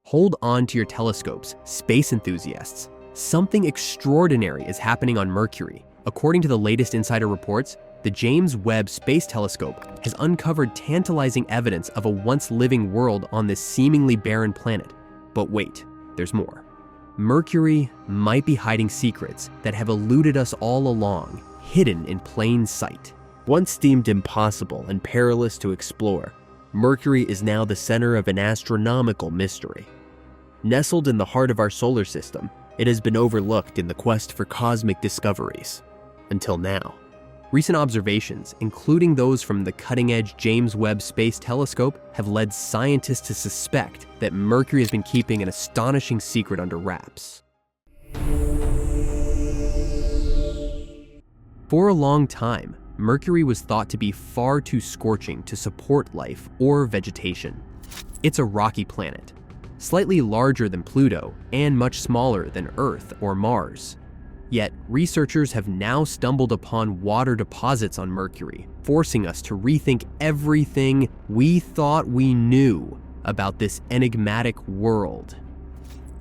Hold on to your telescopes, space enthusiasts. Something extraordinary is happening on Mercury. According to the latest insider reports, the James Webb Space Telescope has uncovered tantalizing evidence of a once-living world on this seemingly barren planet. But wait, there's more. Mercury might be hiding secrets that have eluded us all along, hidden in plain sight. Once deemed impossible and perilous to explore, Mercury is now the center of an astronomical mystery. Nestled in the heart of our solar system, it has been overlooked in the quest for cosmic discoveries. Until now. Recent observations, including those from the cutting-edge James Webb Space Telescope, have led scientists to suspect that Mercury has been keeping an astonishing secret under wraps. For a long time, Mercury was thought to be far too scorching to support life or vegetation. It's a rocky planet, slightly larger than Pluto and much smaller than Earth or Mars. Yet, researchers have now stumbled upon water deposits on Mercury, forcing us to rethink everything we thought we knew about this enigmatic world.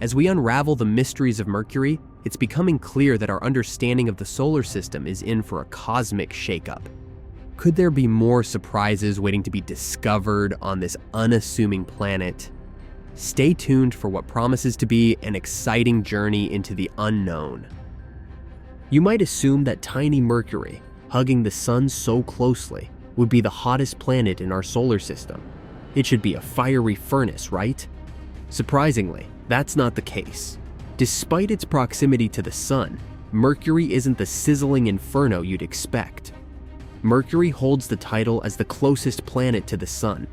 As we unravel the mysteries of Mercury, it's becoming clear that our understanding of the solar system is in for a cosmic shakeup. Could there be more surprises waiting to be discovered on this unassuming planet? Stay tuned for what promises to be an exciting journey into the unknown. You might assume that tiny Mercury, hugging the sun so closely, would be the hottest planet in our solar system. It should be a fiery furnace, right? Surprisingly, that's not the case. Despite its proximity to the sun, Mercury isn't the sizzling inferno you'd expect. Mercury holds the title as the closest planet to the sun,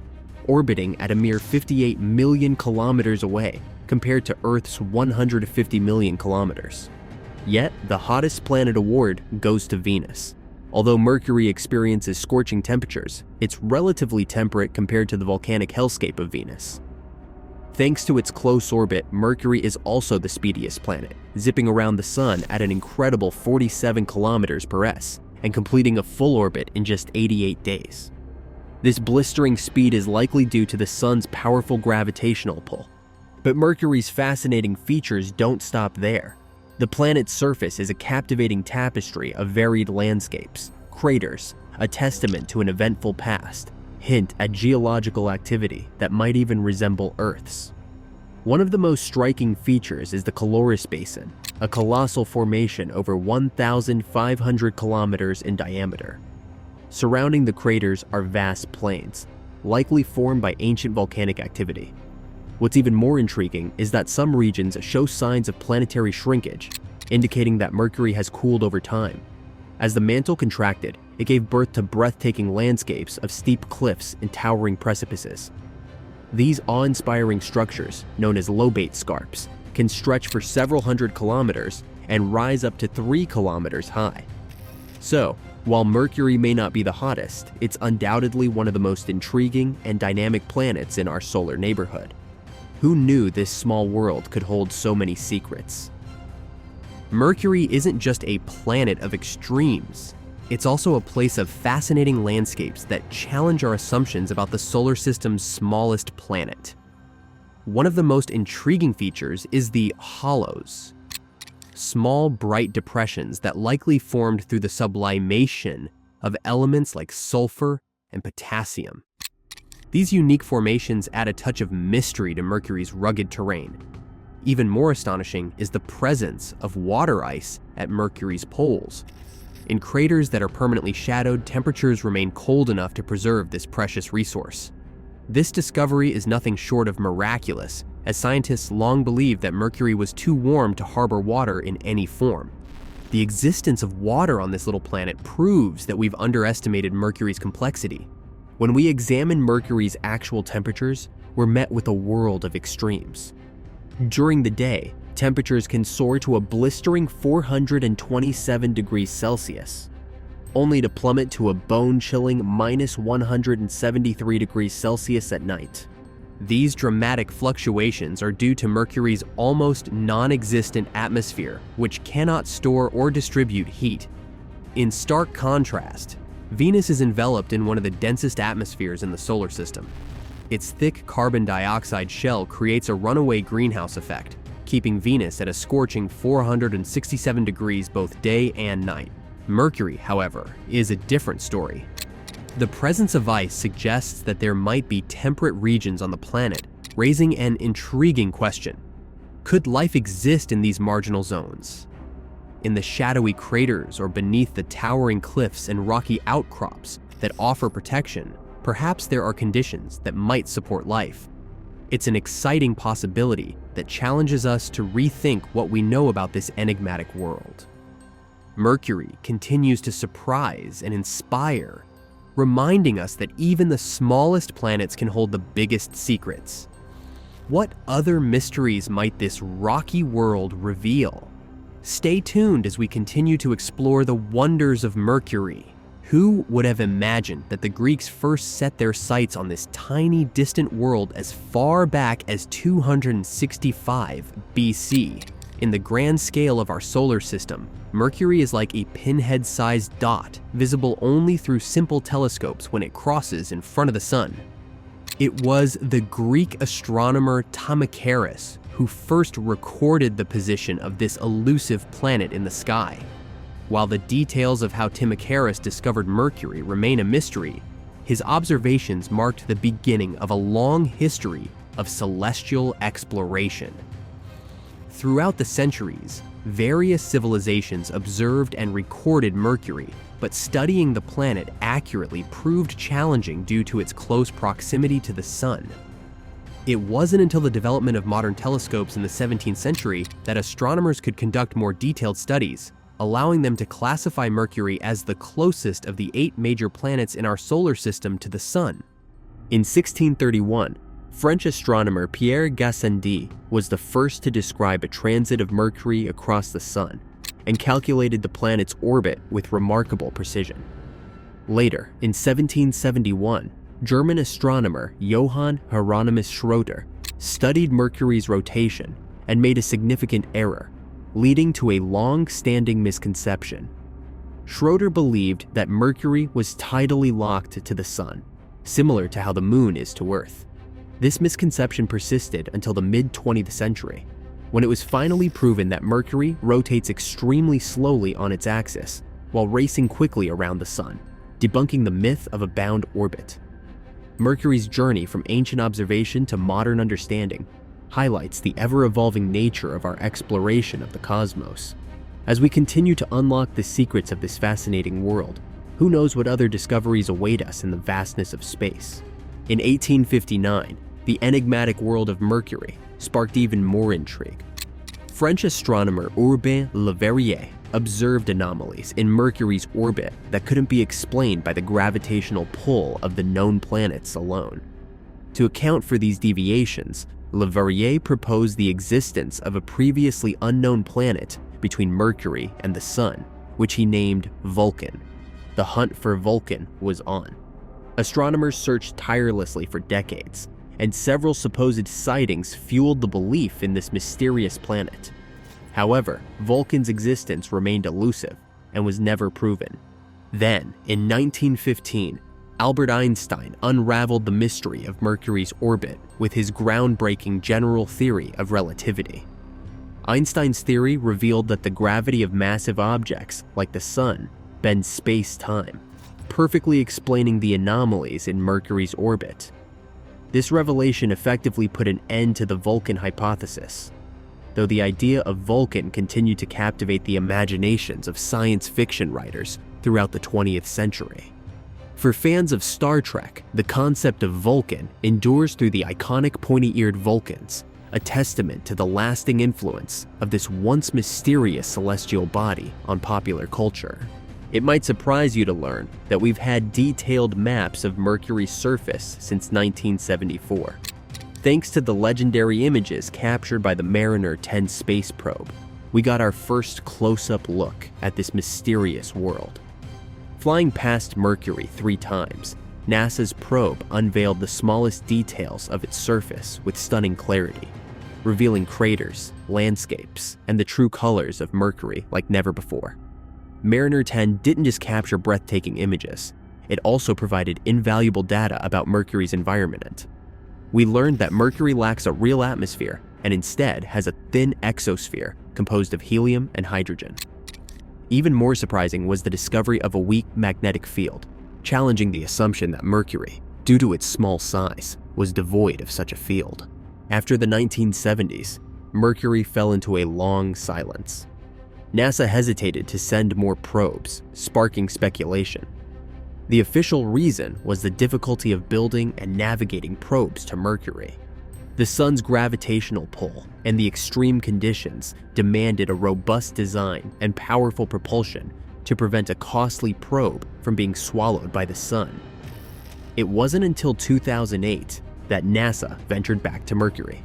orbiting at a mere 58 million kilometers away compared to Earth's 150 million kilometers. Yet, the hottest planet award goes to Venus. Although Mercury experiences scorching temperatures, it's relatively temperate compared to the volcanic hellscape of Venus. Thanks to its close orbit, Mercury is also the speediest planet, zipping around the sun at an incredible 47 kilometers per s and completing a full orbit in just 88 days. This blistering speed is likely due to the sun's powerful gravitational pull. But Mercury's fascinating features don't stop there. The planet's surface is a captivating tapestry of varied landscapes, craters, a testament to an eventful past, hint at geological activity that might even resemble Earth's. One of the most striking features is the Caloris Basin, a colossal formation over 1,500 kilometers in diameter. Surrounding the craters are vast plains, likely formed by ancient volcanic activity. What's even more intriguing is that some regions show signs of planetary shrinkage, indicating that Mercury has cooled over time. As the mantle contracted, it gave birth to breathtaking landscapes of steep cliffs and towering precipices. These awe-inspiring structures, known as lobate scarps, can stretch for several hundred kilometers and rise up to 3 kilometers high. So, while Mercury may not be the hottest, it's undoubtedly one of the most intriguing and dynamic planets in our solar neighborhood. Who knew this small world could hold so many secrets? Mercury isn't just a planet of extremes. It's also a place of fascinating landscapes that challenge our assumptions about the solar system's smallest planet. One of the most intriguing features is the hollows. Small, bright depressions that likely formed through the sublimation of elements like sulfur and potassium. These unique formations add a touch of mystery to Mercury's rugged terrain. Even more astonishing is the presence of water ice at Mercury's poles. In craters that are permanently shadowed, temperatures remain cold enough to preserve this precious resource. This discovery is nothing short of miraculous, as scientists long believed that Mercury was too warm to harbor water in any form. The existence of water on this little planet proves that we've underestimated Mercury's complexity. When we examine Mercury's actual temperatures, we're met with a world of extremes. During the day, temperatures can soar to a blistering 427 degrees Celsius, only to plummet to a bone-chilling minus 173 degrees Celsius at night. These dramatic fluctuations are due to Mercury's almost non-existent atmosphere, which cannot store or distribute heat. In stark contrast, Venus is enveloped in one of the densest atmospheres in the solar system. Its thick carbon dioxide shell creates a runaway greenhouse effect, keeping Venus at a scorching 467 degrees both day and night. Mercury, however, is a different story. The presence of ice suggests that there might be temperate regions on the planet, raising an intriguing question. Could life exist in these marginal zones? In the shadowy craters or beneath the towering cliffs and rocky outcrops that offer protection, perhaps there are conditions that might support life. It's an exciting possibility that challenges us to rethink what we know about this enigmatic world. Mercury continues to surprise and inspire, reminding us that even the smallest planets can hold the biggest secrets. What other mysteries might this rocky world reveal? Stay tuned as we continue to explore the wonders of Mercury. Who would have imagined that the Greeks first set their sights on this tiny, distant world as far back as 265 BC? In the grand scale of our solar system, Mercury is like a pinhead-sized dot, visible only through simple telescopes when it crosses in front of the sun. It was the Greek astronomer Timocharis who first recorded the position of this elusive planet in the sky. While the details of how Timocharis discovered Mercury remain a mystery, his observations marked the beginning of a long history of celestial exploration. Throughout the centuries, various civilizations observed and recorded Mercury, but studying the planet accurately proved challenging due to its close proximity to the sun. It wasn't until the development of modern telescopes in the 17th century that astronomers could conduct more detailed studies, allowing them to classify Mercury as the closest of the 8 major planets in our solar system to the sun. In 1631, French astronomer Pierre Gassendi was the first to describe a transit of Mercury across the sun and calculated the planet's orbit with remarkable precision. Later, in 1771, German astronomer Johann Hieronymus Schröter studied Mercury's rotation and made a significant error, leading to a long-standing misconception. Schröter believed that Mercury was tidally locked to the sun, similar to how the moon is to Earth. This misconception persisted until the mid-20th century, when it was finally proven that Mercury rotates extremely slowly on its axis, while racing quickly around the sun, debunking the myth of a bound orbit. Mercury's journey from ancient observation to modern understanding highlights the ever-evolving nature of our exploration of the cosmos. As we continue to unlock the secrets of this fascinating world, who knows what other discoveries await us in the vastness of space? In 1859, the enigmatic world of Mercury sparked even more intrigue. French astronomer Urbain Le Verrier observed anomalies in Mercury's orbit that couldn't be explained by the gravitational pull of the known planets alone. To account for these deviations, Le Verrier proposed the existence of a previously unknown planet between Mercury and the Sun, which he named Vulcan. The hunt for Vulcan was on. Astronomers searched tirelessly for decades, and several supposed sightings fueled the belief in this mysterious planet. However, Vulcan's existence remained elusive and was never proven. Then, in 1915, Albert Einstein unraveled the mystery of Mercury's orbit with his groundbreaking general theory of relativity. Einstein's theory revealed that the gravity of massive objects, like the Sun, bends space-time, perfectly explaining the anomalies in Mercury's orbit. This revelation effectively put an end to the Vulcan hypothesis, though the idea of Vulcan continued to captivate the imaginations of science fiction writers throughout the 20th century. For fans of Star Trek, the concept of Vulcan endures through the iconic pointy-eared Vulcans, a testament to the lasting influence of this once mysterious celestial body on popular culture. It might surprise you to learn that we've had detailed maps of Mercury's surface since 1974. Thanks to the legendary images captured by the Mariner 10 space probe, we got our first close-up look at this mysterious world. Flying past Mercury 3 times, NASA's probe unveiled the smallest details of its surface with stunning clarity, revealing craters, landscapes, and the true colors of Mercury like never before. Mariner 10 didn't just capture breathtaking images, it also provided invaluable data about Mercury's environment. We learned that Mercury lacks a real atmosphere and instead has a thin exosphere composed of helium and hydrogen. Even more surprising was the discovery of a weak magnetic field, challenging the assumption that Mercury, due to its small size, was devoid of such a field. After the 1970s, Mercury fell into a long silence. NASA hesitated to send more probes, sparking speculation. The official reason was the difficulty of building and navigating probes to Mercury. The sun's gravitational pull and the extreme conditions demanded a robust design and powerful propulsion to prevent a costly probe from being swallowed by the sun. It wasn't until 2008 that NASA ventured back to Mercury.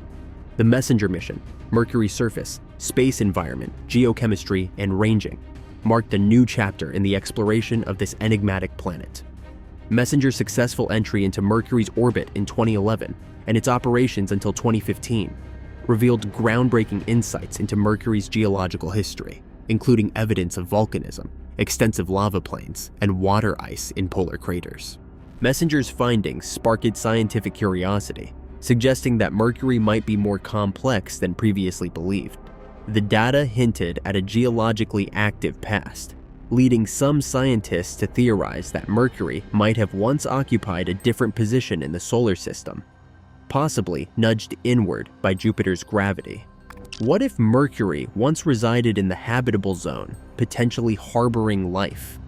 The Messenger mission, Mercury surface, space environment, geochemistry, and ranging marked a new chapter in the exploration of this enigmatic planet. Messenger's successful entry into Mercury's orbit in 2011 and its operations until 2015 revealed groundbreaking insights into Mercury's geological history, including evidence of volcanism, extensive lava plains, and water ice in polar craters. Messenger's findings sparked scientific curiosity, suggesting that Mercury might be more complex than previously believed. The data hinted at a geologically active past, leading some scientists to theorize that Mercury might have once occupied a different position in the solar system, possibly nudged inward by Jupiter's gravity. What if Mercury once resided in the habitable zone, potentially harboring life?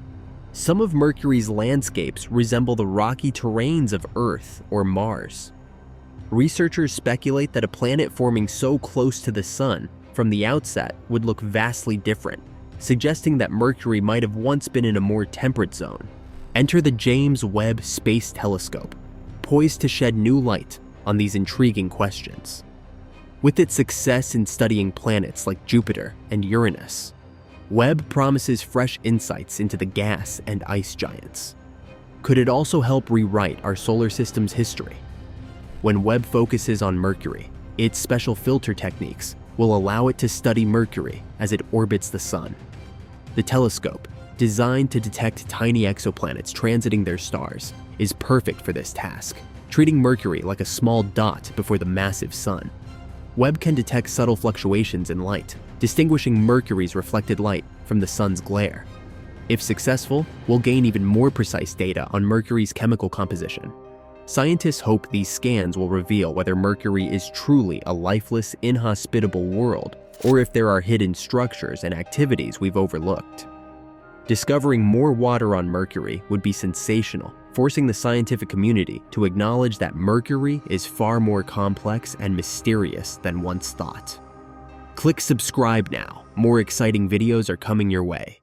Some of Mercury's landscapes resemble the rocky terrains of Earth or Mars. Researchers speculate that a planet forming so close to the sun from the outset would look vastly different, suggesting that Mercury might have once been in a more temperate zone. Enter the James Webb Space Telescope, poised to shed new light on these intriguing questions. With its success in studying planets like Jupiter and Uranus, Webb promises fresh insights into the gas and ice giants. Could it also help rewrite our solar system's history? When Webb focuses on Mercury, its special filter techniques will allow it to study Mercury as it orbits the sun. The telescope, designed to detect tiny exoplanets transiting their stars, is perfect for this task, treating Mercury like a small dot before the massive sun. Webb can detect subtle fluctuations in light, distinguishing Mercury's reflected light from the sun's glare. If successful, we'll gain even more precise data on Mercury's chemical composition. Scientists hope these scans will reveal whether Mercury is truly a lifeless, inhospitable world, or if there are hidden structures and activities we've overlooked. Discovering more water on Mercury would be sensational, forcing the scientific community to acknowledge that Mercury is far more complex and mysterious than once thought. Click subscribe now. More exciting videos are coming your way.